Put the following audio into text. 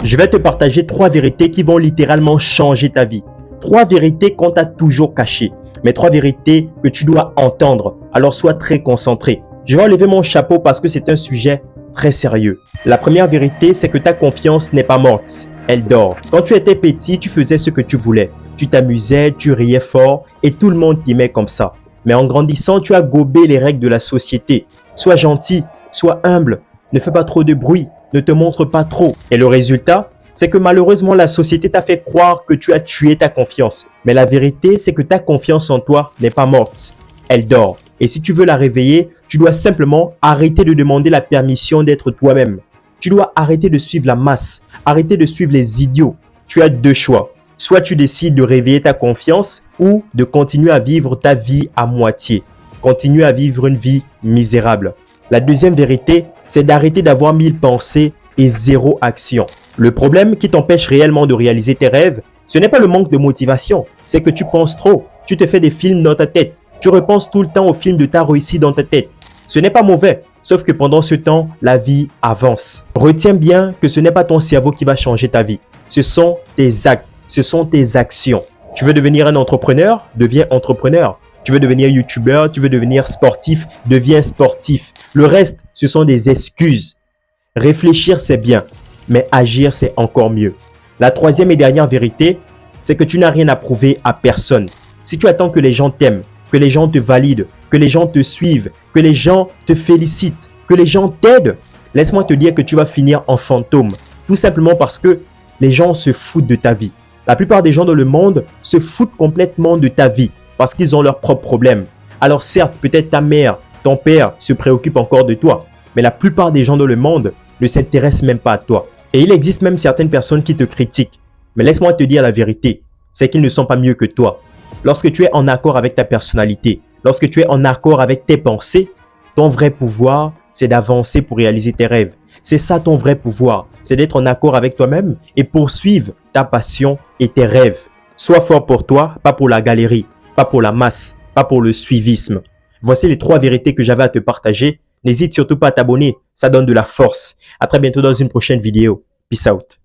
Je vais te partager 3 vérités qui vont littéralement changer ta vie. 3 vérités qu'on t'a toujours cachées, mais 3 vérités que tu dois entendre. Alors sois très concentré. Je vais enlever mon chapeau parce que c'est un sujet très sérieux. La première vérité, c'est que ta confiance n'est pas morte. Elle dort. Quand tu étais petit, tu faisais ce que tu voulais. Tu t'amusais, tu riais fort et tout le monde t'aimait comme ça. Mais en grandissant, tu as gobé les règles de la société. Sois gentil, sois humble, ne fais pas trop de bruit, ne te montre pas trop. Et le résultat, c'est que malheureusement, la société t'a fait croire que tu as tué ta confiance. Mais la vérité, c'est que ta confiance en toi n'est pas morte. Elle dort. Et si tu veux la réveiller, tu dois simplement arrêter de demander la permission d'être toi-même. Tu dois arrêter de suivre la masse, arrêter de suivre les idiots. Tu as 2 choix. Soit tu décides de réveiller ta confiance ou de continuer à vivre ta vie à moitié. Continuer à vivre une vie misérable. La deuxième vérité, c'est d'arrêter d'avoir 1000 pensées et 0 action. Le problème qui t'empêche réellement de réaliser tes rêves, ce n'est pas le manque de motivation, c'est que tu penses trop. Tu te fais des films dans ta tête. Tu repenses tout le temps aux films de ta réussite dans ta tête. Ce n'est pas mauvais, sauf que pendant ce temps, la vie avance. Retiens bien que ce n'est pas ton cerveau qui va changer ta vie. Ce sont tes actes, ce sont tes actions. Tu veux devenir un entrepreneur? Deviens entrepreneur. Tu veux devenir youtubeur? Tu veux devenir sportif? Deviens sportif. Le reste, ce sont des excuses. Réfléchir, c'est bien, mais agir, c'est encore mieux. La troisième et dernière vérité, c'est que tu n'as rien à prouver à personne. Si tu attends que les gens t'aiment, que les gens te valident, que les gens te suivent, que les gens te félicitent, que les gens t'aident, laisse-moi te dire que tu vas finir en fantôme. Tout simplement parce que les gens se foutent de ta vie. La plupart des gens dans le monde se foutent complètement de ta vie parce qu'ils ont leurs propres problèmes. Alors certes, peut-être ta mère, ton père se préoccupent encore de toi, mais la plupart des gens dans le monde ne s'intéressent même pas à toi. Et il existe même certaines personnes qui te critiquent. Mais laisse-moi te dire la vérité, c'est qu'ils ne sont pas mieux que toi. Lorsque tu es en accord avec ta personnalité, lorsque tu es en accord avec tes pensées, ton vrai pouvoir, c'est d'avancer pour réaliser tes rêves. C'est ça ton vrai pouvoir, c'est d'être en accord avec toi-même et poursuivre ta passion et tes rêves. Sois fort pour toi, pas pour la galerie, pas pour la masse, pas pour le suivisme. Voici les 3 vérités que j'avais à te partager. N'hésite surtout pas à t'abonner, ça donne de la force. À très bientôt dans une prochaine vidéo. Peace out.